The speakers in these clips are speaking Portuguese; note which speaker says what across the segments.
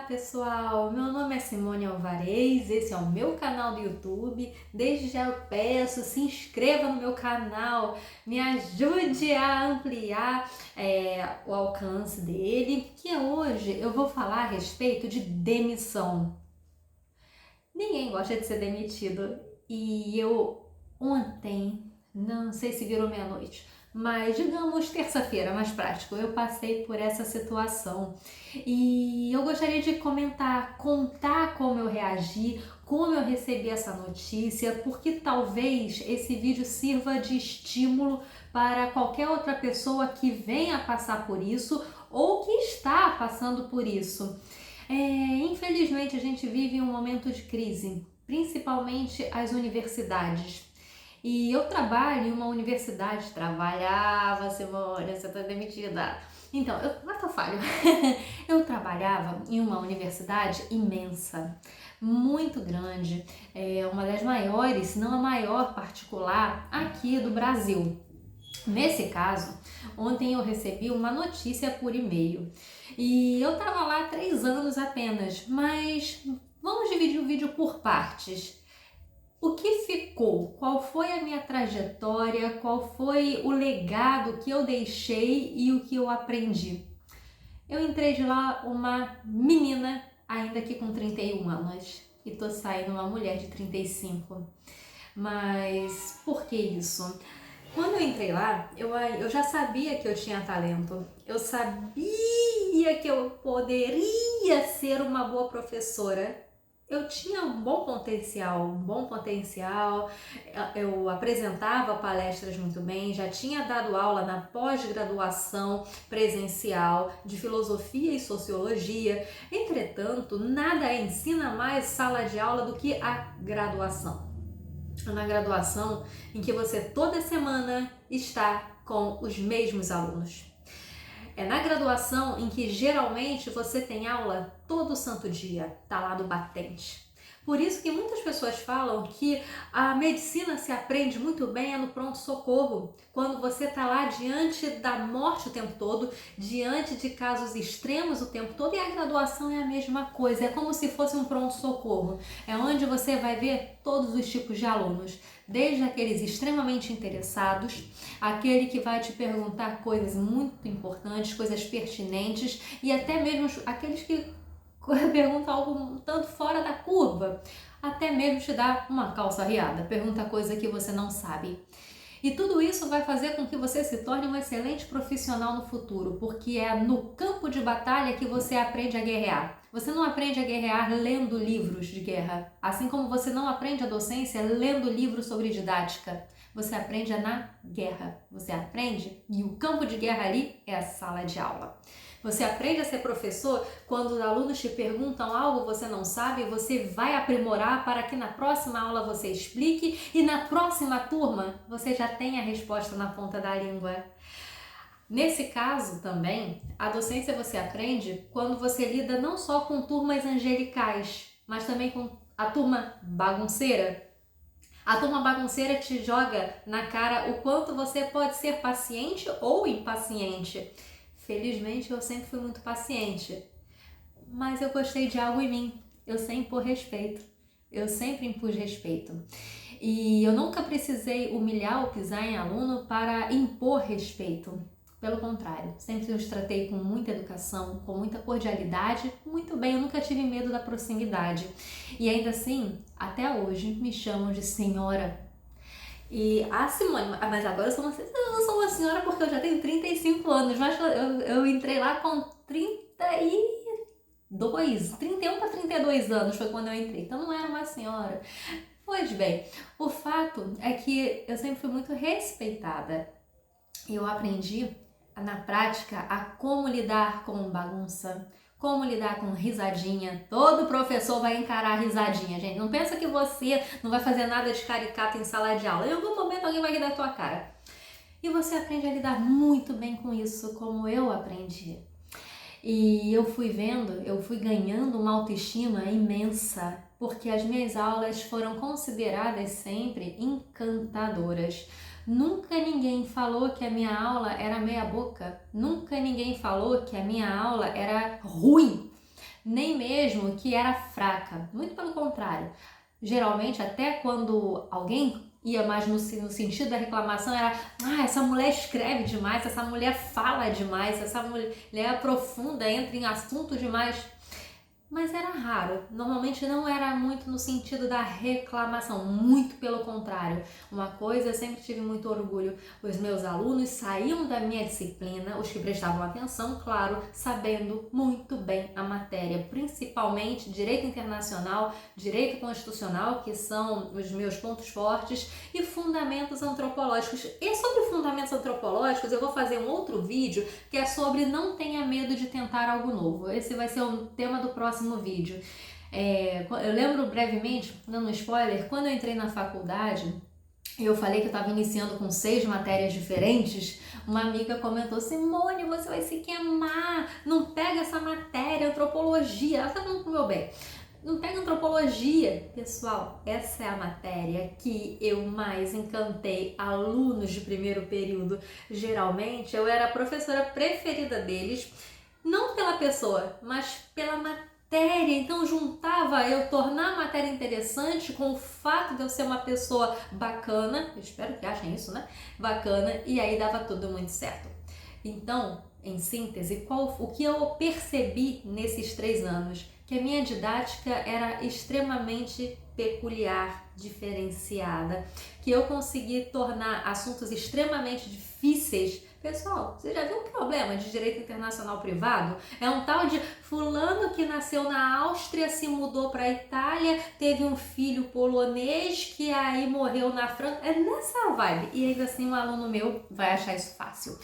Speaker 1: pessoal, meu nome é Simone Alvarez, esse é o meu canal do YouTube. Desde já eu peço, se inscreva no meu canal, me ajude a ampliar o alcance dele, que hoje eu vou falar a respeito de demissão. Ninguém gosta de ser demitido e eu ontem, não sei se virou meia-noite, mas digamos terça-feira, mais prático, eu passei por essa situação e eu gostaria de contar como eu reagi, como eu recebi essa notícia, porque talvez esse vídeo sirva de estímulo para qualquer outra pessoa que venha passar por isso ou que está passando por isso. Infelizmente a gente vive um momento de crise, principalmente as universidades. E eu trabalho em uma universidade, trabalhava, Simone, você tá demitida. Então, lá que eu falho. Eu trabalhava em uma universidade imensa, muito grande, uma das maiores, se não a maior particular aqui do Brasil. Nesse caso, ontem eu recebi uma notícia por e-mail e eu tava lá há 3 anos apenas, mas vamos dividir o vídeo por partes. O que ficou? Qual foi a minha trajetória? Qual foi o legado que eu deixei e o que eu aprendi? Eu entrei de lá uma menina, ainda que com 31 anos, e tô saindo uma mulher de 35. Mas por que isso? Quando eu entrei lá, eu já sabia que eu tinha talento. Eu sabia que eu poderia ser uma boa professora. Eu tinha um bom potencial. Eu apresentava palestras muito bem, já tinha dado aula na pós-graduação presencial de filosofia e sociologia. Entretanto, nada ensina mais sala de aula do que a graduação. Na graduação em que você toda semana está com os mesmos alunos. É na graduação em que geralmente você tem aula todo santo dia, tá lá do batente. Por isso que muitas pessoas falam que a medicina se aprende muito bem no pronto-socorro, quando você está lá diante da morte o tempo todo, diante de casos extremos o tempo todo, e a graduação é a mesma coisa, é como se fosse um pronto-socorro, é onde você vai ver todos os tipos de alunos, desde aqueles extremamente interessados, aquele que vai te perguntar coisas muito importantes, coisas pertinentes, e até mesmo aqueles que pergunta algo um tanto fora da curva, até mesmo te dá uma calça riada, pergunta coisa que você não sabe. E tudo isso vai fazer com que você se torne um excelente profissional no futuro, porque é no campo de batalha que você aprende a guerrear. Você não aprende a guerrear lendo livros de guerra, assim como você não aprende a docência lendo livros sobre didática. Você aprende na guerra, você aprende e o campo de guerra ali é a sala de aula. Você aprende a ser professor quando os alunos te perguntam algo que você não sabe, você vai aprimorar para que na próxima aula você explique e na próxima turma você já tenha a resposta na ponta da língua. Nesse caso também, a docência você aprende quando você lida não só com turmas angelicais, mas também com a turma bagunceira. A turma bagunceira te joga na cara o quanto você pode ser paciente ou impaciente. Felizmente eu sempre fui muito paciente, mas eu gostei de algo em mim, eu sempre impus respeito. E eu nunca precisei humilhar ou pisar em aluno para impor respeito. Pelo contrário, sempre os tratei com muita educação, com muita cordialidade, muito bem, eu nunca tive medo da proximidade. E ainda assim, até hoje, me chamam de senhora. E a Simone, mas agora eu sou uma senhora porque eu já tenho 35 anos, mas eu entrei lá com 31 para 32 anos foi quando eu entrei, então não era uma senhora. Pois bem, o fato é que eu sempre fui muito respeitada e eu aprendi na prática a como lidar com bagunça, como lidar com risadinha. Todo professor vai encarar a risadinha, gente. Não pensa que você não vai fazer nada de caricato em sala de aula. Em algum momento alguém vai rir da tua cara. E você aprende a lidar muito bem com isso, como eu aprendi. E eu fui ganhando uma autoestima imensa, porque as minhas aulas foram consideradas sempre encantadoras. Nunca ninguém falou que a minha aula era meia boca, nunca ninguém falou que a minha aula era ruim. nem mesmo que era fraca, muito pelo contrário. Geralmente, até quando alguém ia mais no sentido da reclamação, era: essa mulher escreve demais, essa mulher fala demais, essa mulher aprofunda, entra em assunto demais. Mas era raro, normalmente não era muito no sentido da reclamação, muito pelo contrário. Uma coisa, eu sempre tive muito orgulho: os meus alunos saíam da minha disciplina, os que prestavam atenção, claro, sabendo muito bem a matéria, principalmente direito internacional, direito constitucional, que são os meus pontos fortes, e fundamentos antropológicos. E sobre fundamentos antropológicos eu vou fazer um outro vídeo que é sobre não tenha medo de tentar algo novo. Esse vai ser o tema do próximo vídeo. Eu lembro brevemente, dando um spoiler, quando eu entrei na faculdade, eu falei que eu estava iniciando com 6 matérias diferentes. Uma amiga comentou: Simone, você vai se queimar, não pega essa matéria, antropologia. Ela tá falando pro meu bem, não pega antropologia. Pessoal, essa é a matéria que eu mais encantei alunos de primeiro período. Geralmente eu era a professora preferida deles, não pela pessoa, mas pela matéria. Então juntava eu tornar a matéria interessante com o fato de eu ser uma pessoa bacana, eu espero que achem isso, né? Bacana, e aí dava tudo muito certo. Então, em síntese, o que eu percebi nesses 3 anos? Que a minha didática era extremamente peculiar, diferenciada, que eu consegui tornar assuntos extremamente difíceis. Pessoal, você já viu um problema de direito internacional privado? É um tal de fulano que nasceu na Áustria, se mudou para a Itália, teve um filho polonês que aí morreu na França. É nessa vibe. E ainda assim um aluno meu vai achar isso fácil.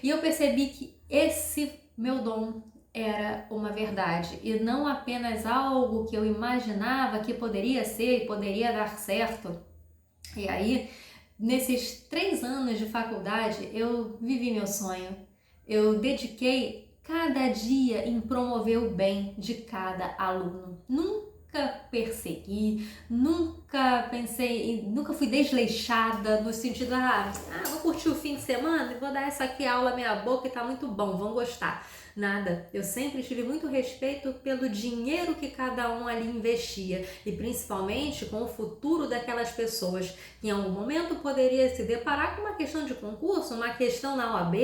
Speaker 1: E eu percebi que esse meu dom era uma verdade e não apenas algo que eu imaginava que poderia ser e poderia dar certo. E aí, nesses 3 anos de faculdade, eu vivi meu sonho. Eu dediquei cada dia em promover o bem de cada aluno. Nunca persegui, nunca pensei, nunca fui desleixada no sentido: vou curtir o fim de semana e vou dar essa aqui aula meia boca e tá muito bom, vão gostar. Nada, eu sempre tive muito respeito pelo dinheiro que cada um ali investia e principalmente com o futuro daquelas pessoas que em algum momento poderia se deparar com uma questão de concurso, uma questão na OAB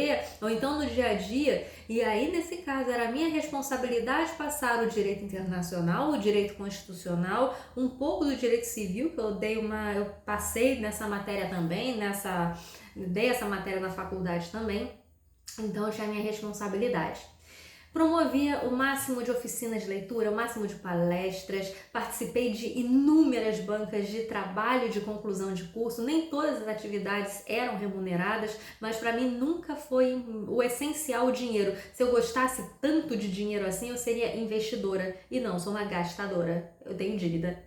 Speaker 1: ou então no dia a dia. E aí, nesse caso, era minha responsabilidade passar o direito internacional, o direito constitucional, um pouco do direito civil, que eu passei nessa matéria também, dei essa matéria na faculdade também, então eu tinha a minha responsabilidade. Promovia o máximo de oficinas de leitura, o máximo de palestras, participei de inúmeras bancas de trabalho de conclusão de curso. Nem todas as atividades eram remuneradas, mas para mim nunca foi o essencial o dinheiro. Se eu gostasse tanto de dinheiro assim, eu seria investidora. E não, sou uma gastadora. Eu tenho dívida.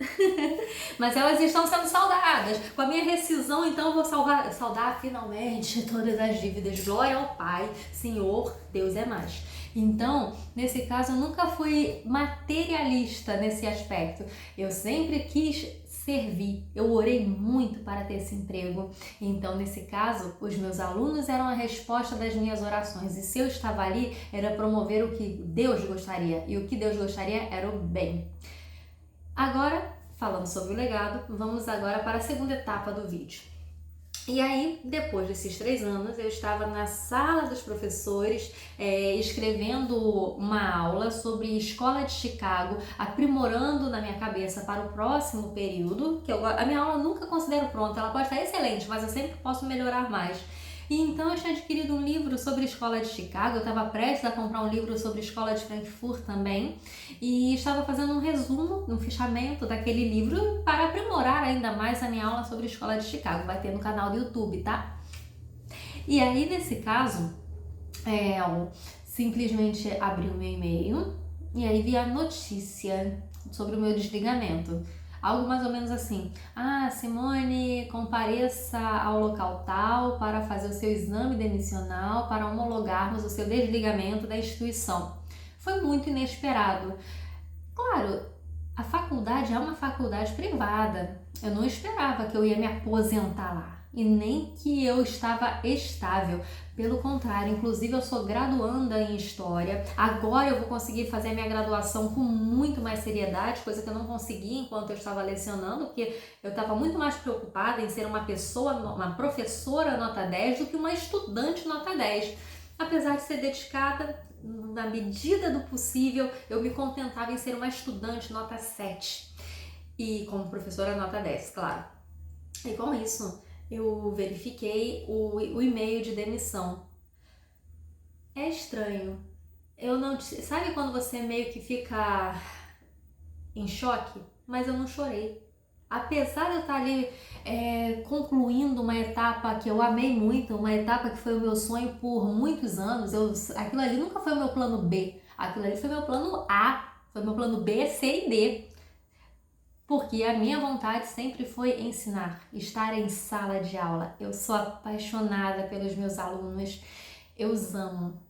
Speaker 1: Mas elas estão sendo saldadas. Com a minha rescisão, então, eu vou saldar finalmente todas as dívidas. Glória ao Pai, Senhor, Deus é mais. Então, nesse caso, eu nunca fui materialista nesse aspecto. Eu sempre quis servir. Eu orei muito para ter esse emprego. Então, nesse caso, os meus alunos eram a resposta das minhas orações. E se eu estava ali, era promover o que Deus gostaria. E o que Deus gostaria era o bem. Agora, falando sobre o legado, vamos agora para a segunda etapa do vídeo. E aí, depois desses 3 anos, eu estava na sala dos professores escrevendo uma aula sobre Escola de Chicago, aprimorando na minha cabeça para o próximo período, que a minha aula eu nunca considero pronta, ela pode estar excelente, mas eu sempre posso melhorar mais. E então eu tinha adquirido um livro sobre a Escola de Chicago, eu estava prestes a comprar um livro sobre a Escola de Frankfurt também, e estava fazendo um resumo, um fichamento daquele livro para aprimorar ainda mais a minha aula sobre a Escola de Chicago. Vai ter no canal do YouTube, tá? E aí, nesse caso, eu simplesmente abri o meu e-mail e aí vi a notícia sobre o meu desligamento. Algo mais ou menos assim: Simone, compareça ao local tal para fazer o seu exame demissional para homologarmos o seu desligamento da instituição. Foi muito inesperado. Claro, a faculdade é uma faculdade privada. Eu não esperava que eu ia me aposentar lá. e nem que eu estava estável. Pelo contrário, inclusive eu sou graduanda em História. Agora eu vou conseguir fazer a minha graduação com muito mais seriedade, coisa que eu não conseguia enquanto eu estava lecionando, porque eu estava muito mais preocupada em ser uma professora nota 10 do que uma estudante nota 10. Apesar de ser dedicada, na medida do possível, eu me contentava em ser uma estudante nota 7. E como professora nota 10, claro. E com isso, eu verifiquei o e-mail de demissão. É estranho. Eu não... Sabe quando você meio que fica em choque? Mas eu não chorei. Apesar de eu estar ali concluindo uma etapa que eu amei muito, uma etapa que foi o meu sonho por muitos anos, aquilo ali nunca foi o meu plano B, aquilo ali foi meu plano A, foi meu plano B, C e D. Porque a minha vontade sempre foi ensinar, estar em sala de aula. Eu sou apaixonada pelos meus alunos, eu os amo.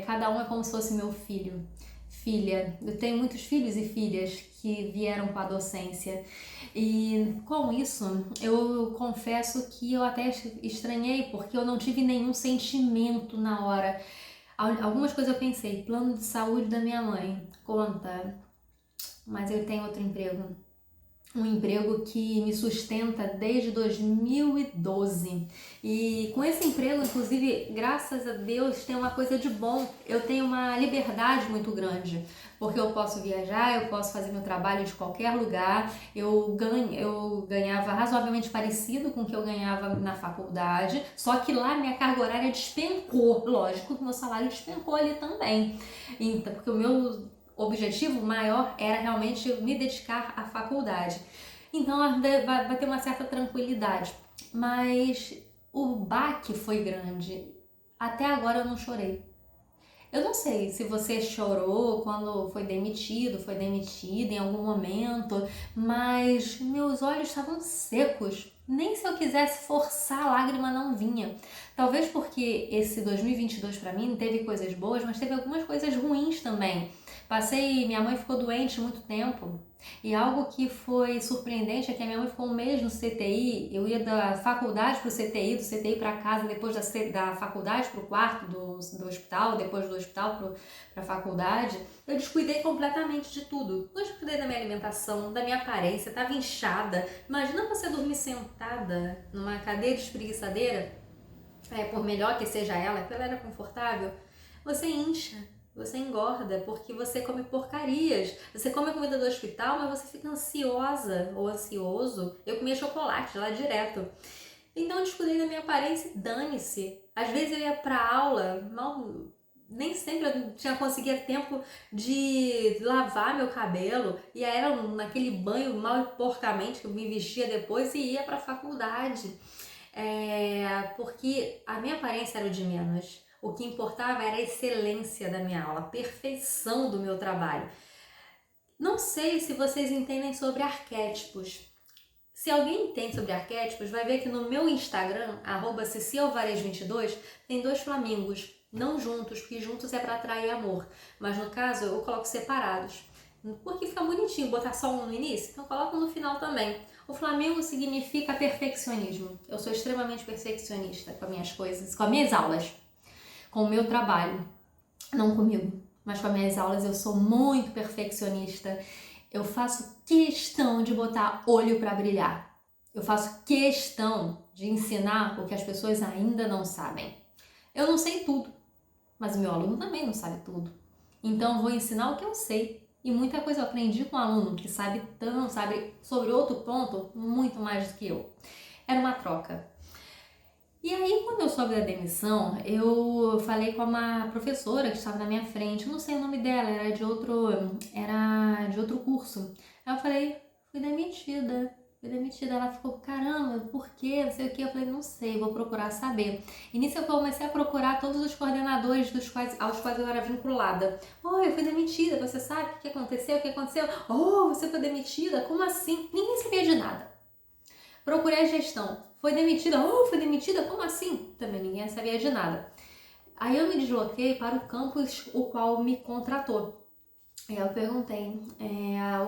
Speaker 1: Cada um é como se fosse meu filho, filha. Eu tenho muitos filhos e filhas que vieram com a docência. E com isso, eu confesso que eu até estranhei, porque eu não tive nenhum sentimento na hora. Algumas coisas eu pensei, plano de saúde da minha mãe, conta, mas eu tenho outro emprego. Um emprego que me sustenta desde 2012 e com esse emprego, inclusive, graças a Deus, tem uma coisa de bom, eu tenho uma liberdade muito grande, porque eu posso viajar, eu posso fazer meu trabalho de qualquer lugar, eu ganhava razoavelmente parecido com o que eu ganhava na faculdade, só que lá minha carga horária despencou, lógico que meu salário despencou ali também, então, porque o meu objetivo maior era realmente me dedicar à faculdade. Então vai ter uma certa tranquilidade. Mas o baque foi grande. Até agora eu não chorei. Eu não sei se você chorou quando foi demitida em algum momento, mas meus olhos estavam secos. Nem se eu quisesse forçar a lágrima não vinha. Talvez porque esse 2022 para mim teve coisas boas, mas teve algumas coisas ruins também. Minha mãe ficou doente muito tempo e algo que foi surpreendente é que a minha mãe ficou um mês no CTI, eu ia da faculdade para o CTI, do CTI para casa, depois da faculdade para o quarto do hospital, depois do hospital para a faculdade, eu descuidei completamente de tudo. Eu descuidei da minha alimentação, da minha aparência, estava inchada. Imagina você dormir sentada numa cadeira de espreguiçadeira, por melhor que seja ela, porque ela era confortável, você incha. Você engorda porque você come porcarias. Você come a comida do hospital, mas você fica ansiosa ou ansioso. Eu comia chocolate lá direto. Então eu descuidei da minha aparência, dane-se. Às vezes eu ia pra aula, nem sempre eu conseguia tempo de lavar meu cabelo. E aí era naquele banho mal e porcamente que eu me vestia depois e ia pra faculdade. Porque a minha aparência era o de menos. O que importava era a excelência da minha aula, a perfeição do meu trabalho. Não sei se vocês entendem sobre arquétipos. Se alguém entende sobre arquétipos, vai ver que no meu Instagram, @cecilvares22, tem 2 flamingos. Não juntos, porque juntos é para atrair amor. Mas no caso, eu coloco separados. Porque fica bonitinho botar só um no início, então coloco no final também. O Flamengo significa perfeccionismo. Eu sou extremamente perfeccionista com as minhas coisas, com as minhas aulas, com o meu trabalho. Não comigo, mas com as minhas aulas eu sou muito perfeccionista. Eu faço questão de botar olho para brilhar. Eu faço questão de ensinar o que as pessoas ainda não sabem. Eu não sei tudo, mas o meu aluno também não sabe tudo. Então eu vou ensinar o que eu sei. E muita coisa eu aprendi com um aluno que sabe sobre outro ponto muito mais do que eu. Era uma troca. E aí, quando eu soube da demissão, eu falei com uma professora que estava na minha frente, eu não sei o nome dela, era de outro curso. Aí eu falei, fui demitida. Ela ficou, caramba, por quê? Não sei o que. Eu falei, não sei, vou procurar saber. E nisso eu comecei a procurar todos os coordenadores aos quais eu era vinculada. Oh, eu fui demitida, você sabe o que aconteceu? Oh, você foi demitida? Como assim? Ninguém sabia de nada. Procurei a gestão. Foi demitida? Oh, foi demitida? Como assim? Também ninguém sabia de nada. Aí eu me desloquei para o campus o qual me contratou. E eu perguntei,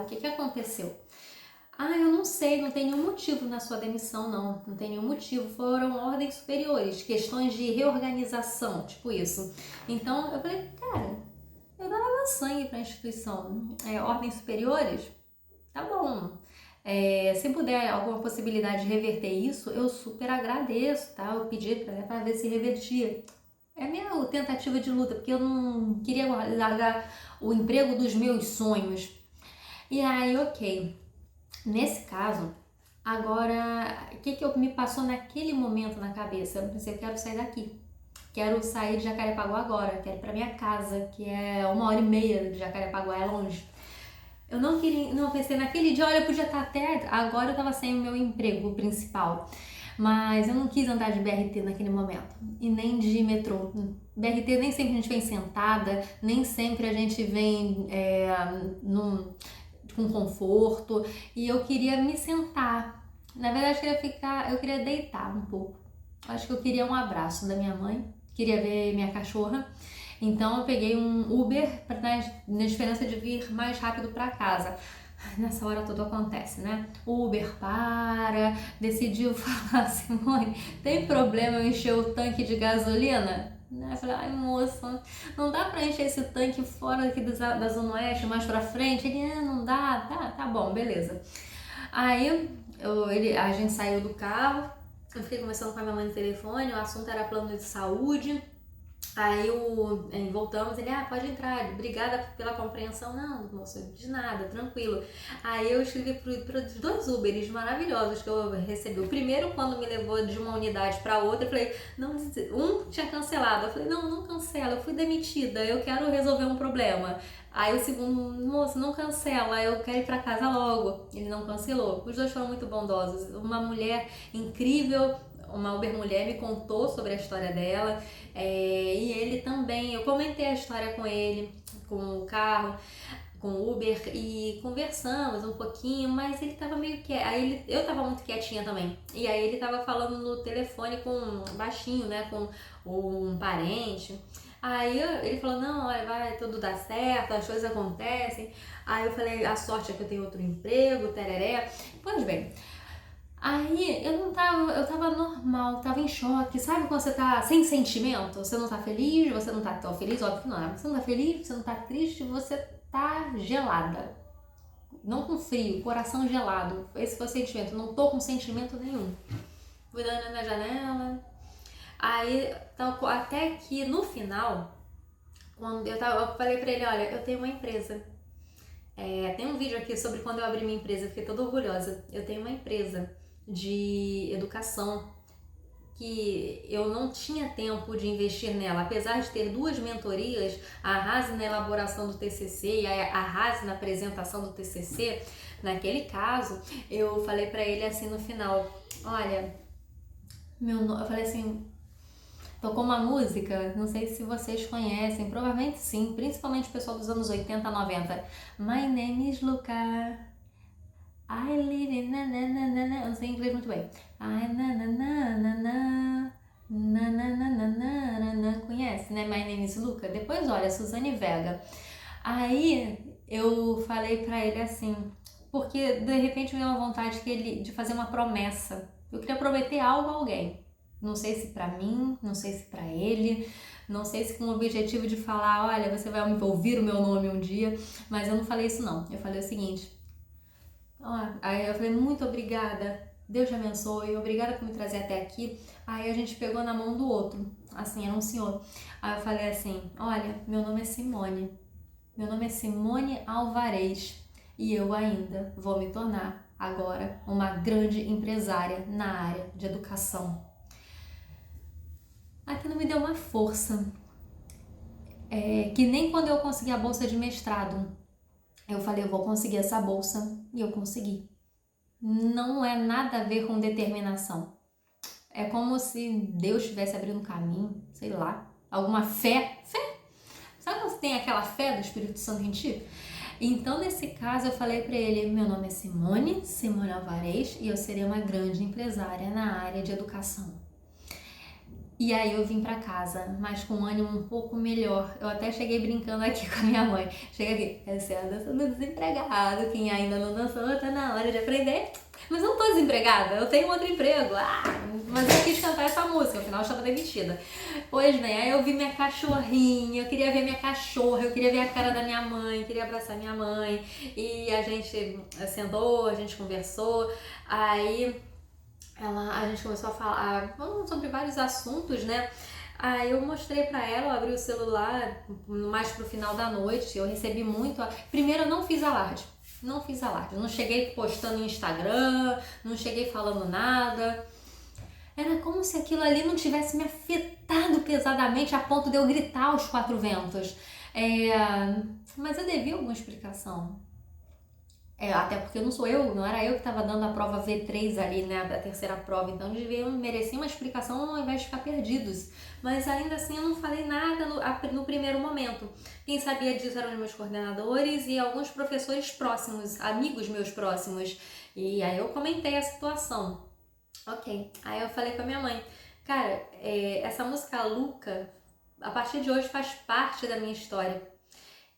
Speaker 1: o que aconteceu? Ah, eu não sei, não tem nenhum motivo na sua demissão, não. Não tem nenhum motivo. Foram ordens superiores, questões de reorganização, tipo isso. Então eu falei, cara, eu dava sangue pra instituição. Ordens superiores? Tá bom. Se puder alguma possibilidade de reverter isso, eu super agradeço, tá? Eu pedi pra ver se revertia. É a minha tentativa de luta, porque eu não queria largar o emprego dos meus sonhos. E aí, ok. Nesse caso, agora, o que me passou naquele momento na cabeça? Eu pensei, eu quero sair daqui. Quero sair de Jacarepaguá agora, quero ir pra minha casa, que é 1h30 de Jacarepaguá, é longe. Eu não queria, não pensei naquele dia, olha, eu podia estar até, agora eu tava sem o meu emprego principal. Mas eu não quis andar de BRT naquele momento, e nem de metrô. BRT nem sempre a gente vem sentada, nem sempre a gente vem com conforto, e eu queria me sentar. Na verdade, eu queria deitar um pouco. Acho que eu queria um abraço da minha mãe, queria ver minha cachorra. Então eu peguei um Uber na esperança de vir mais rápido para casa. Nessa hora tudo acontece, né? O Uber decidiu falar, Simone, tem problema eu encher o tanque de gasolina? Eu falei, ai moça, não dá pra encher esse tanque fora aqui da Zona Oeste, mais pra frente? Ele, não dá, tá bom, beleza. Aí a gente saiu do carro, eu fiquei conversando com a minha mãe no telefone, o assunto era plano de saúde. Aí voltamos, ele, pode entrar, obrigada pela compreensão. Não, moça, de nada, tranquilo. Aí eu escrevi para os 2 Uberes maravilhosos que eu recebi. O primeiro, quando me levou de uma unidade para outra, eu falei, não, um tinha cancelado. Eu falei, não cancela, eu fui demitida, eu quero resolver um problema. Aí o segundo, moça, não cancela, eu quero ir para casa logo. Ele não cancelou. Os 2 foram muito bondosos. Uma mulher incrível, uma Uber mulher, me contou sobre a história dela. E ele também, eu comentei a história com ele, com o carro, com o Uber, e conversamos um pouquinho, mas ele tava meio quieto. Eu tava muito quietinha também. E aí ele tava falando no telefone com baixinho, né, com um parente. Aí ele falou, não, olha, vai tudo dar certo, as coisas acontecem. Aí eu falei, a sorte é que eu tenho outro emprego, tereré. Pois bem, aí eu tava normal, tava em choque. Sabe quando você tá sem sentimento? Você não tá feliz, você não tá tão feliz, óbvio que não é. Você não tá feliz, você não tá triste, você tá gelada. Não com frio, coração gelado. Esse foi o sentimento, não tô com sentimento nenhum. Fui dando na janela. Aí, até que no final, quando eu falei pra ele, olha, eu tenho uma empresa. Tem um vídeo aqui sobre quando eu abri minha empresa, eu fiquei toda orgulhosa. Eu tenho uma empresa de educação que eu não tinha tempo de investir nela, apesar de ter 2 mentorias, a Arrase na elaboração do TCC e a Arrase na apresentação do TCC. Naquele caso, eu falei pra ele assim no final, olha, eu falei assim, tocou uma música, não sei se vocês conhecem, provavelmente sim, principalmente o pessoal dos anos 80, 90. My name is Luca, I live in na, eu não sei inglês muito bem. I na, conhece, né? My name is Luca. Depois olha, Suzane Vega. Aí eu falei pra ele assim, porque de repente me deu uma vontade de fazer uma promessa. Eu queria prometer algo a alguém. Não sei se pra mim, não sei se pra ele, não sei se com o objetivo de falar, olha, você vai ouvir o meu nome um dia, mas eu não falei isso não. Eu falei o seguinte, aí eu falei, muito obrigada, Deus te abençoe, obrigada por me trazer até aqui. Aí a gente pegou na mão do outro, assim, era um senhor. Aí eu falei assim, olha, meu nome é Simone Alvarez e eu ainda vou me tornar agora uma grande empresária na área de educação. Aquilo me deu uma força, que nem quando eu consegui a bolsa de mestrado, eu falei, eu vou conseguir essa bolsa, e eu consegui. Não é nada a ver com determinação. É como se Deus estivesse abrindo um caminho, sei lá, alguma fé. Sabe quando você tem aquela fé do Espírito Santo em ti? Então, nesse caso, eu falei pra ele, meu nome é Simone Alvarez, e eu serei uma grande empresária na área de educação. E aí eu vim pra casa, mas com um ânimo um pouco melhor. Eu até cheguei brincando aqui com a minha mãe. Chega aqui, essa é a dança do desempregado. Quem ainda não dançou, tá na hora de aprender. Mas eu não tô desempregada, eu tenho outro emprego. Mas eu quis cantar essa música, afinal eu estava demitida. Pois bem, aí eu vi minha cachorrinha, eu queria ver minha cachorra, eu queria ver a cara da minha mãe, queria abraçar minha mãe. E a gente sentou, a gente conversou, aí a gente começou a falar sobre vários assuntos, né? Aí eu mostrei pra ela, eu abri o celular mais pro final da noite, eu recebi muito. Primeiro eu não fiz alarde, não cheguei postando no Instagram, não cheguei falando nada. Era como se aquilo ali não tivesse me afetado pesadamente a ponto de eu gritar aos quatro ventos. Mas eu devia alguma explicação. Até porque não era eu que estava dando a prova V3 ali, né, da terceira prova, então deviam merecer uma explicação ao invés de ficar perdidos. Mas ainda assim eu não falei nada no primeiro momento. Quem sabia disso eram os meus coordenadores e alguns professores próximos, amigos meus próximos. E aí eu comentei a situação. Ok, aí eu falei com a minha mãe, cara, essa música Luca, a partir de hoje faz parte da minha história.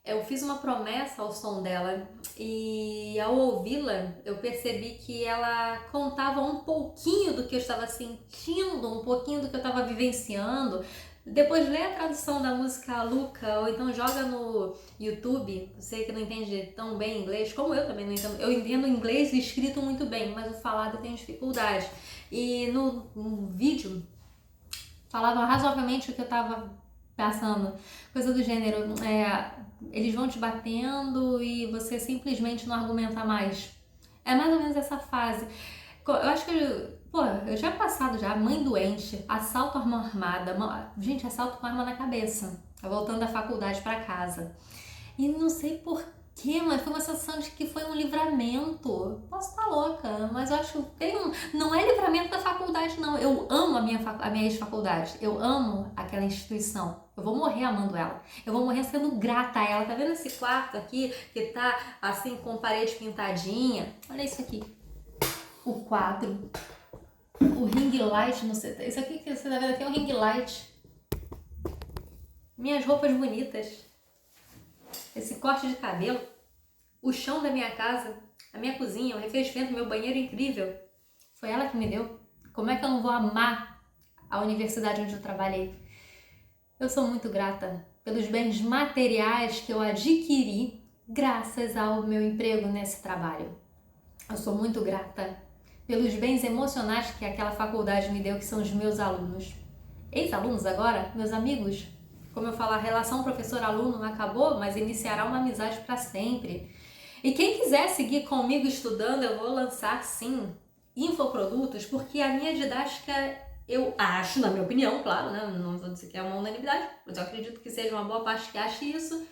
Speaker 1: Eu fiz uma promessa ao som dela e ao ouvi-la eu percebi que ela contava um pouquinho do que eu estava sentindo, um pouquinho do que eu estava vivenciando. Depois lê a tradução da música Luca ou então joga no YouTube. Você que não entende tão bem inglês, como eu também não entendo. Eu entendo inglês escrito muito bem, mas o falado eu tenho dificuldade. E no vídeo falava razoavelmente o que eu estava passando, coisa do gênero, eles vão te batendo e você simplesmente não argumenta mais. É mais ou menos essa fase. Eu acho que eu já passado já, mãe doente, assalto à arma armada, gente, assalto com arma na cabeça, voltando da faculdade para casa. E não sei por quê, mas foi uma sensação de que foi um livramento. Posso estar louca, mas eu acho que não é livramento da faculdade, não. Eu amo a minha ex-faculdade. Eu amo aquela instituição. Eu vou morrer amando ela. Eu vou morrer sendo grata a ela. Tá vendo esse quarto aqui que tá assim com parede pintadinha? Olha isso aqui. O quadro. O ring light, não sei. Isso aqui que você tá vendo aqui é um ring light. Minhas roupas bonitas. Esse corte de cabelo, o chão da minha casa, a minha cozinha, o revestimento, meu banheiro incrível, foi ela que me deu. Como é que eu não vou amar a universidade onde eu trabalhei? Eu sou muito grata pelos bens materiais que eu adquiri graças ao meu emprego nesse trabalho. Eu sou muito grata pelos bens emocionais que aquela faculdade me deu, que são os meus alunos. Ex-alunos agora, meus amigos. Como eu falo, a relação professor-aluno acabou, mas iniciará uma amizade para sempre. E quem quiser seguir comigo estudando, eu vou lançar sim infoprodutos, porque a minha didática, eu acho, na minha opinião, claro, né? Não vou dizer que é uma unanimidade, mas eu acredito que seja uma boa parte que ache isso.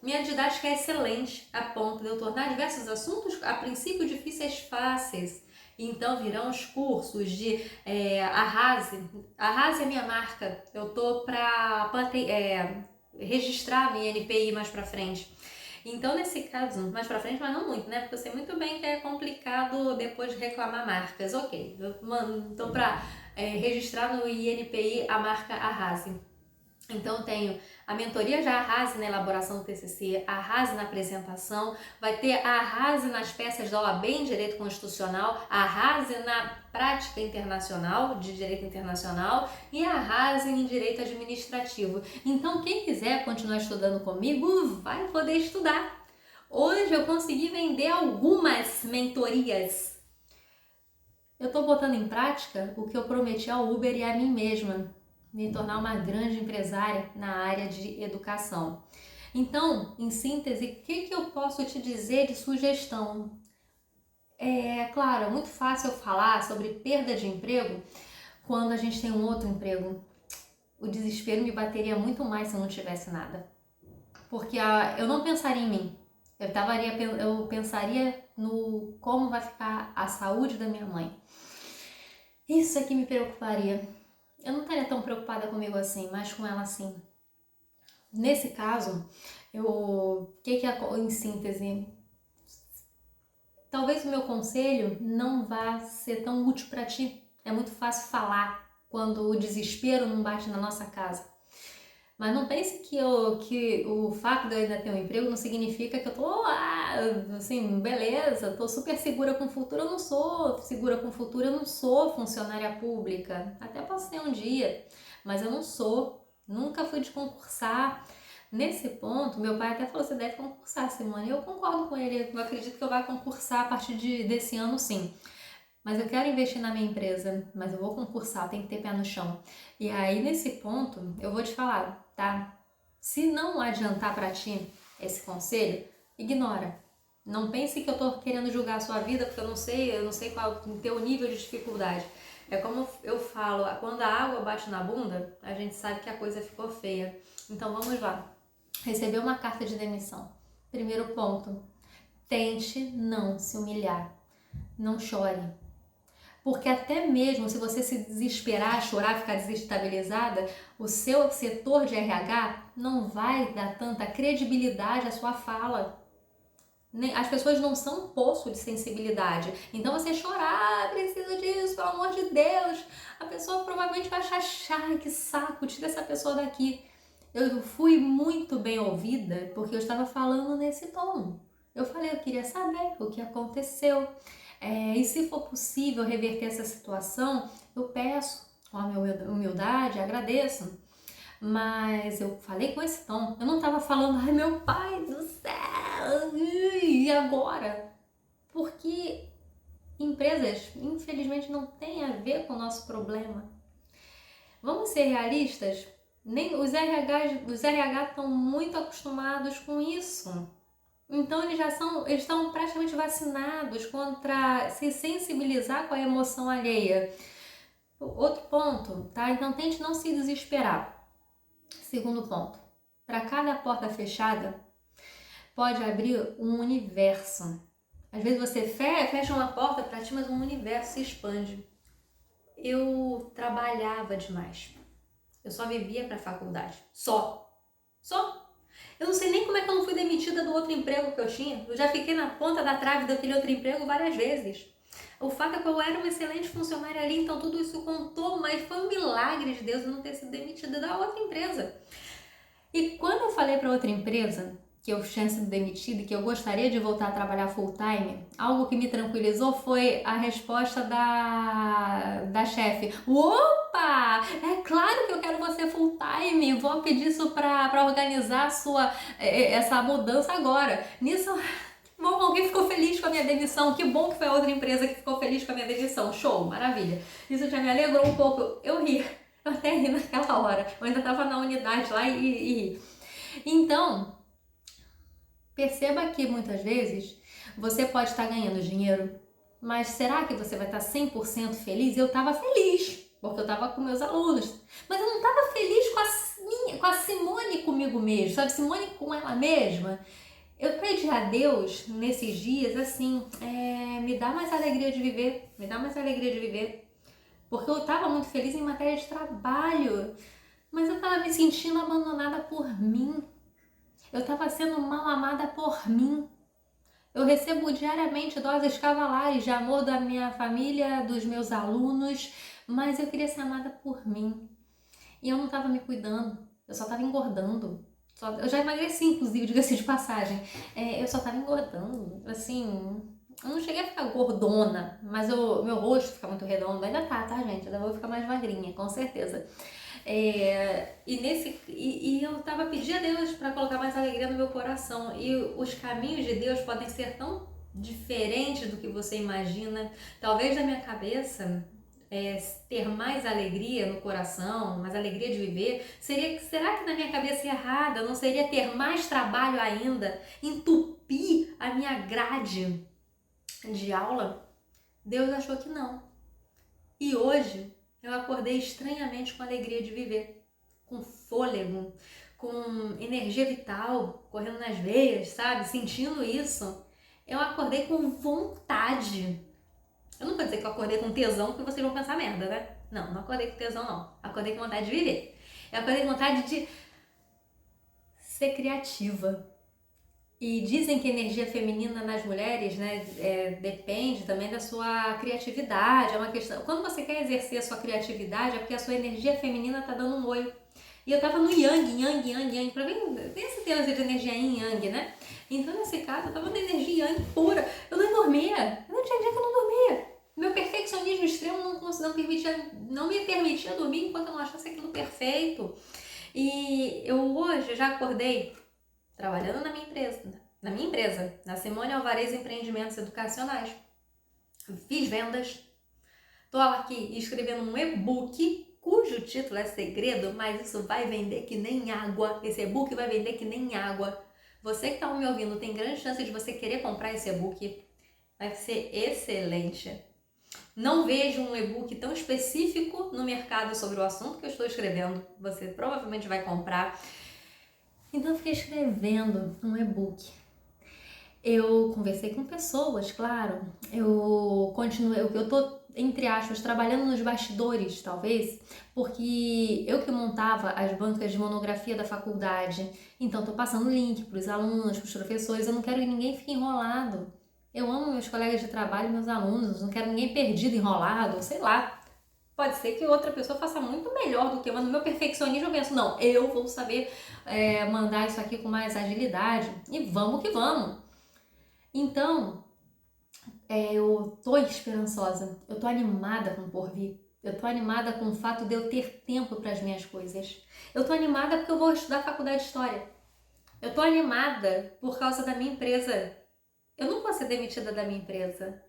Speaker 1: Minha didática é excelente, a ponto de eu tornar diversos assuntos, a princípio, difíceis fáceis. Então virão os cursos de Arrase. Arrase é minha marca. Eu tô para registrar minha NPI mais para frente. Então, nesse caso, mais pra frente, mas não muito, né? Porque eu sei muito bem que é complicado depois de reclamar marcas. Ok, então pra registrar no INPI a marca Arrase. Então, tenho a mentoria já Arrase na elaboração do TCC, Arrase na apresentação, vai ter a Arrase nas peças da OAB em Direito Constitucional, a Arrase na prática internacional, de Direito Internacional e a Arrase em Direito Administrativo. Então, quem quiser continuar estudando comigo, vai poder estudar. Hoje eu consegui vender algumas mentorias. Eu estou botando em prática o que eu prometi ao Uber e a mim mesma, me tornar uma grande empresária na área de educação. Então, em síntese, o que eu posso te dizer de sugestão? Claro, é muito fácil eu falar sobre perda de emprego quando a gente tem um outro emprego. O desespero me bateria muito mais se eu não tivesse nada. Porque eu não pensaria em mim. Eu pensaria no como vai ficar a saúde da minha mãe. Isso é que me preocuparia. Eu não estaria tão preocupada comigo assim, mas com ela sim. Nesse caso, em síntese, talvez o meu conselho não vá ser tão útil para ti. É muito fácil falar quando o desespero não bate na nossa casa. Mas não pense que o fato de eu ainda ter um emprego não significa que eu tô assim, beleza, tô super segura com o futuro. Eu não sou segura com o futuro, eu não sou funcionária pública. Até posso ter um dia, mas eu não sou. Nunca fui de concursar. Nesse ponto, meu pai até falou, você deve concursar, Simone. Eu concordo com ele, eu acredito que eu vou concursar a partir desse ano, sim. Mas eu quero investir na minha empresa, mas eu vou concursar, tem que ter pé no chão. E aí, nesse ponto, eu vou te falar, tá? Se não adiantar pra ti esse conselho, ignora. Não pense que eu tô querendo julgar a sua vida, porque eu não sei qual é o teu nível de dificuldade. É como eu falo, quando a água bate na bunda, a gente sabe que a coisa ficou feia. Então vamos lá. Recebeu uma carta de demissão. Primeiro ponto, tente não se humilhar. Não chore. Porque até mesmo se você se desesperar, chorar, ficar desestabilizada, o seu setor de RH não vai dar tanta credibilidade à sua fala. As pessoas não são um poço de sensibilidade. Então você chorar, preciso disso, pelo amor de Deus. A pessoa provavelmente vai achar, que saco, tira essa pessoa daqui. Eu fui muito bem ouvida porque eu estava falando nesse tom. Eu falei, eu queria saber o que aconteceu. E se for possível reverter essa situação, eu peço com a minha humildade, agradeço. Mas eu falei com esse tom. Eu não estava falando, ai meu pai do céu, e agora? Porque empresas, infelizmente, não têm a ver com o nosso problema. Vamos ser realistas? Nem os RH estão muito acostumados com isso. Então eles estão praticamente vacinados contra se sensibilizar com a emoção alheia. Outro ponto, tá? Então tente não se desesperar. Segundo ponto, para cada porta fechada pode abrir um universo. Às vezes você fecha uma porta para ti, mas um universo se expande. Eu trabalhava demais. Eu só vivia para a faculdade. Só. Eu não sei nem como é que eu não fui demitida do outro emprego que eu tinha. Eu já fiquei na ponta da trave daquele outro emprego várias vezes. O fato é que eu era uma excelente funcionária ali, então tudo isso contou, mas foi um milagre de Deus eu não ter sido demitida da outra empresa. E quando eu falei para outra empresa que eu tinha sido demitida e que eu gostaria de voltar a trabalhar full time, algo que me tranquilizou foi a resposta da chefe. Opa! É claro que eu quero você full time, vou pedir isso para organizar essa mudança agora. Nisso, bom, alguém ficou feliz com a minha demissão, que bom que foi a outra empresa que ficou feliz com a minha demissão, show, maravilha. Isso já me alegrou um pouco, eu ri, eu até ri naquela hora, eu ainda estava na unidade lá e ri. Então, perceba que muitas vezes você pode estar ganhando dinheiro, mas será que você vai estar 100% feliz? Eu estava feliz, porque eu estava com meus alunos, mas eu não estava feliz com a Simone comigo mesma, sabe? Simone com ela mesma. Eu pedi a Deus nesses dias assim, me dá mais alegria de viver, me dá mais alegria de viver, porque eu estava muito feliz em matéria de trabalho, mas eu estava me sentindo abandonada por mim. Eu estava sendo mal amada por mim. Eu recebo diariamente doses cavalares de amor da minha família, dos meus alunos, mas eu queria ser amada por mim. E eu não estava me cuidando, eu só estava engordando. Eu já emagreci, inclusive, diga-se de passagem. Eu só estava engordando, assim... Eu não cheguei a ficar gordona, mas meu rosto fica muito redondo. Ainda tá, gente? Ainda vou ficar mais magrinha, com certeza. E eu tava pedindo a Deus para colocar mais alegria no meu coração. E os caminhos de Deus podem ser tão diferentes do que você imagina. Talvez na minha cabeça, ter mais alegria no coração, mais alegria de viver, será que na minha cabeça errada não seria ter mais trabalho ainda, entupir a minha grade de aula? Deus achou que não. E hoje eu acordei estranhamente com alegria de viver, com fôlego, com energia vital correndo nas veias, sabe? Sentindo isso. Eu acordei com vontade. Eu não vou dizer que eu acordei com tesão, porque vocês vão pensar merda, né? Não acordei com tesão, não. Acordei com vontade de viver. Eu acordei com vontade de ser criativa. E dizem que a energia feminina nas mulheres, né, depende também da sua criatividade. É uma questão. Quando você quer exercer a sua criatividade, é porque a sua energia feminina tá dando um oi. E eu tava no yang, pra mim, tem esse tema de energia yin yang, né? Então, nesse caso, eu tava na energia yang pura. Eu não dormia. Eu não tinha dia que eu não dormia. Meu perfeccionismo extremo não me permitia dormir enquanto eu não achasse aquilo perfeito. E eu hoje já acordei trabalhando na minha empresa, na Simone Alvarez Empreendimentos Educacionais. Fiz vendas, tô aqui escrevendo um e-book cujo título é segredo, mas isso vai vender que nem água. Esse e-book vai vender que nem água. Você que está me ouvindo tem grande chance de você querer comprar esse e-book. Vai ser excelente. Não vejo um e-book tão específico no mercado sobre o assunto que eu estou escrevendo. Você provavelmente vai comprar. Então eu fiquei escrevendo um e-book. Eu conversei com pessoas, claro. Eu tô, entre aspas, trabalhando nos bastidores, talvez, porque eu que montava as bancas de monografia da faculdade. Então tô passando link para os alunos, para os professores. Eu não quero que ninguém fique enrolado. Eu amo meus colegas de trabalho e meus alunos. Não quero ninguém perdido, enrolado, sei lá. Pode ser que outra pessoa faça muito melhor do que eu, mas no meu perfeccionismo eu penso, não, eu vou saber mandar isso aqui com mais agilidade. E vamos que vamos. Então, eu tô esperançosa, eu tô animada com o porvir, eu tô animada com o fato de eu ter tempo para as minhas coisas. Eu tô animada porque eu vou estudar faculdade de História. Eu tô animada por causa da minha empresa. Eu não vou ser demitida da minha empresa.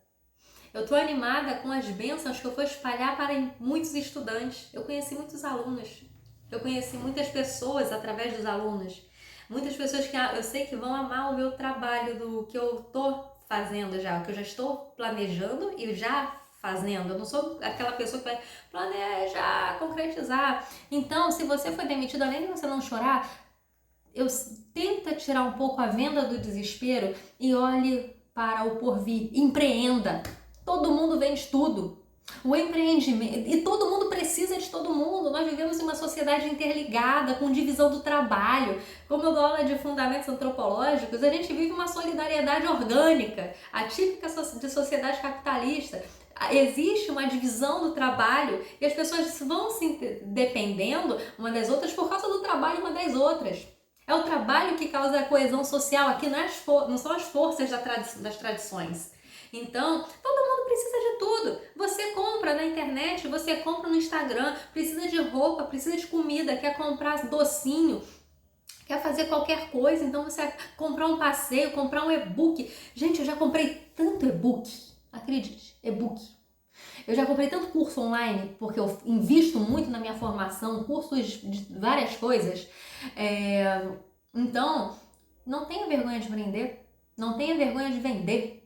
Speaker 1: Eu tô animada com as bênçãos que eu vou espalhar para muitos estudantes. Eu conheci muitos alunos, eu conheci muitas pessoas através dos alunos. Muitas pessoas que eu sei que vão amar o meu trabalho, do que eu tô fazendo já, o que eu já estou planejando e já fazendo. Eu não sou aquela pessoa que vai planejar, concretizar. Então, se você foi demitido, além de você não chorar, tenta tirar um pouco a venda do desespero e olhe para o porvir. Empreenda. Todo mundo vende tudo. O empreendimento, e todo mundo precisa de todo mundo. Nós vivemos em uma sociedade interligada, com divisão do trabalho. Como eu dou aula de fundamentos antropológicos, a gente vive uma solidariedade orgânica, atípica de sociedade capitalista. Existe uma divisão do trabalho e as pessoas vão se dependendo uma das outras por causa do trabalho uma das outras. É o trabalho que causa a coesão social. Aqui não são as forças das tradições. Então, todo mundo precisa de tudo. Você compra na internet, você compra no Instagram, precisa de roupa, precisa de comida, quer comprar docinho, quer fazer qualquer coisa, então você comprar um passeio, comprar um e-book. Gente, eu já comprei tanto e-book, acredite, e-book. Eu já comprei tanto curso online, porque eu invisto muito na minha formação, cursos de várias coisas. Então, não tenha vergonha de aprender, não tenha vergonha de vender.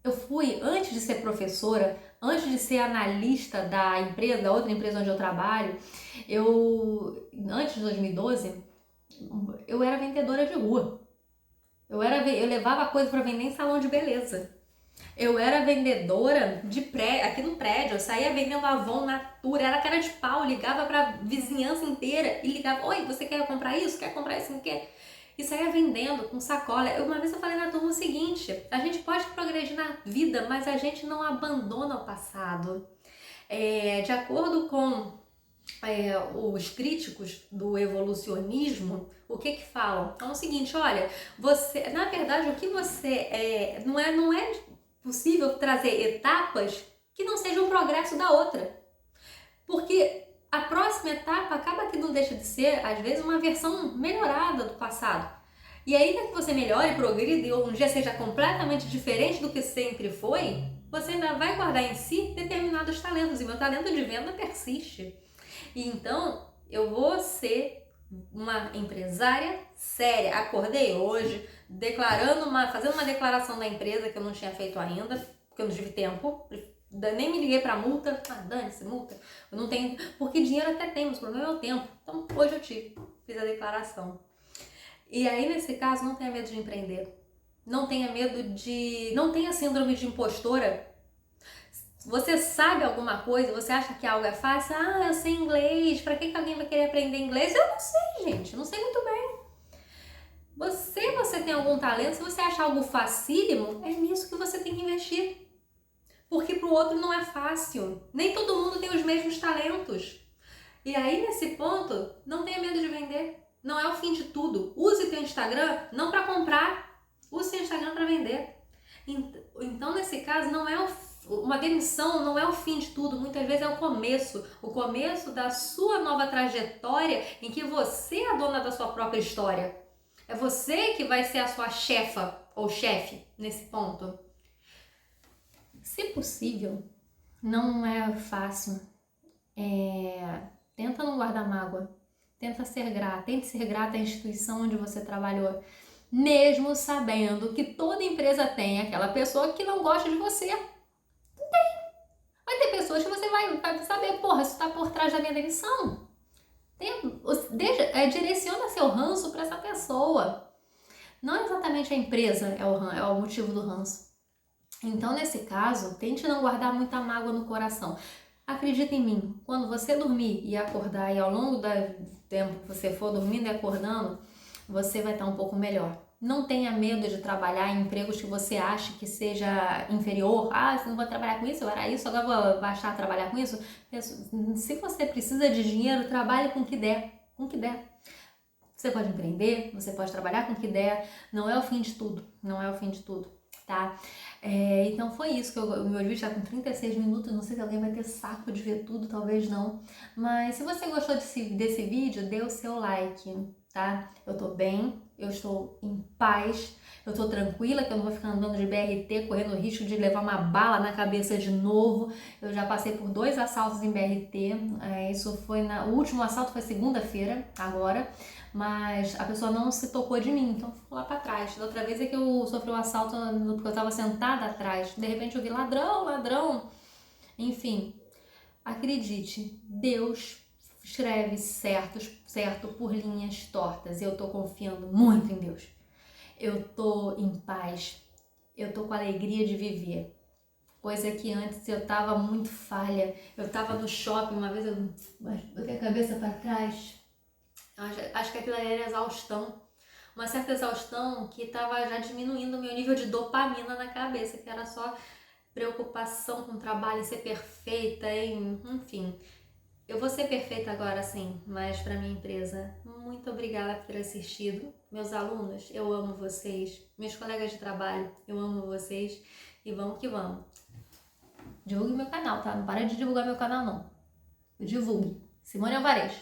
Speaker 1: Eu fui, antes de ser professora, antes de ser analista da empresa, da outra empresa onde eu trabalho, antes de 2012, eu era vendedora de rua. Eu levava coisa para vender em salão de beleza. Eu era vendedora aqui no prédio, eu saía vendendo Avon, Natura, era cara de pau, ligava pra vizinhança inteira e ligava, oi, você quer comprar isso? Quer comprar isso? Não quer? E saía vendendo com sacola. Uma vez eu falei na turma o seguinte, a gente pode progredir na vida, mas a gente não abandona o passado. De acordo com os críticos do evolucionismo, o que falam? É o seguinte, olha, você, na verdade, o que você não é possível trazer etapas que não sejam um progresso da outra. Porque a próxima etapa acaba que não deixa de ser, às vezes, uma versão melhorada do passado. E ainda que você melhore, progrida e um dia seja completamente diferente do que sempre foi, você ainda vai guardar em si determinados talentos. E meu talento de venda persiste. E então, eu vou ser uma empresária séria. Acordei hoje, fazendo uma declaração da empresa que eu não tinha feito ainda, porque eu não tive tempo. Nem me liguei pra multa. Dane-se, multa. Eu não tenho, porque dinheiro até tem, mas o problema é o tempo. Então, hoje eu fiz a declaração. E aí, nesse caso, não tenha medo de empreender. Não tenha síndrome de impostora. Você sabe alguma coisa, você acha que algo é fácil? Eu sei inglês, pra que alguém vai querer aprender inglês? Eu não sei, gente, não sei muito bem. Você tem algum talento, se você achar algo facílimo, é nisso que você tem que investir. Porque para o outro não é fácil. Nem todo mundo tem os mesmos talentos. E aí, nesse ponto, não tenha medo de vender. Não é o fim de tudo. Use teu Instagram não para comprar, use teu Instagram para vender. Então, nesse caso, não é uma demissão não é o fim de tudo, muitas vezes é o começo da sua nova trajetória em que você é a dona da sua própria história. É você que vai ser a sua chefa ou chefe nesse ponto. Se possível, não é fácil. Tenta não guardar mágoa. Tenta ser grata. Tente ser grata à instituição onde você trabalhou. Mesmo sabendo que toda empresa tem aquela pessoa que não gosta de você. Não tem. Vai ter pessoas que você vai saber, porra, isso está por trás da minha demissão. Direciona seu ranço para essa pessoa. Não exatamente a empresa é o motivo do ranço. Então, nesse caso, tente não guardar muita mágoa no coração. Acredita em mim, quando você dormir e acordar, e ao longo do tempo que você for dormindo e acordando, você vai estar um pouco melhor. Não tenha medo de trabalhar em empregos que você acha que seja inferior. Você não vai trabalhar com isso, eu era isso, agora vou baixar a trabalhar com isso. Se você precisa de dinheiro, trabalhe com o que der, com o que der. Você pode empreender, você pode trabalhar com o que der, não é o fim de tudo, não é o fim de tudo, tá? Então foi isso, que o meu vídeo está com 36 minutos, não sei se alguém vai ter saco de ver tudo, talvez não, mas se você gostou desse vídeo, dê o seu like, tá? Eu tô bem, eu estou em paz, eu tô tranquila que eu não vou ficar andando de BRT, correndo o risco de levar uma bala na cabeça de novo. Eu já passei por 2 assaltos em BRT, o último assalto foi segunda-feira, agora, mas a pessoa não se tocou de mim, então ficou lá pra trás. Da outra vez é que eu sofri um assalto porque eu tava sentada atrás, de repente eu vi ladrão, enfim. Acredite, Deus escreve certo por linhas tortas. Eu tô confiando muito em Deus. Eu tô em paz. Eu tô com alegria de viver. Coisa que antes eu tava muito falha. Eu tava no shopping, uma vez eu botei a cabeça para trás. Acho que aquilo era exaustão. Uma certa exaustão que tava já diminuindo o meu nível de dopamina na cabeça, que era só preocupação com o trabalho, em ser perfeita, enfim. Eu vou ser perfeita agora sim, mas para minha empresa, muito obrigada por ter assistido. Meus alunos, eu amo vocês. Meus colegas de trabalho, eu amo vocês. E vamos que vamos. Divulgue meu canal, tá? Não para de divulgar meu canal, não. Divulgue. Simone Alvarez.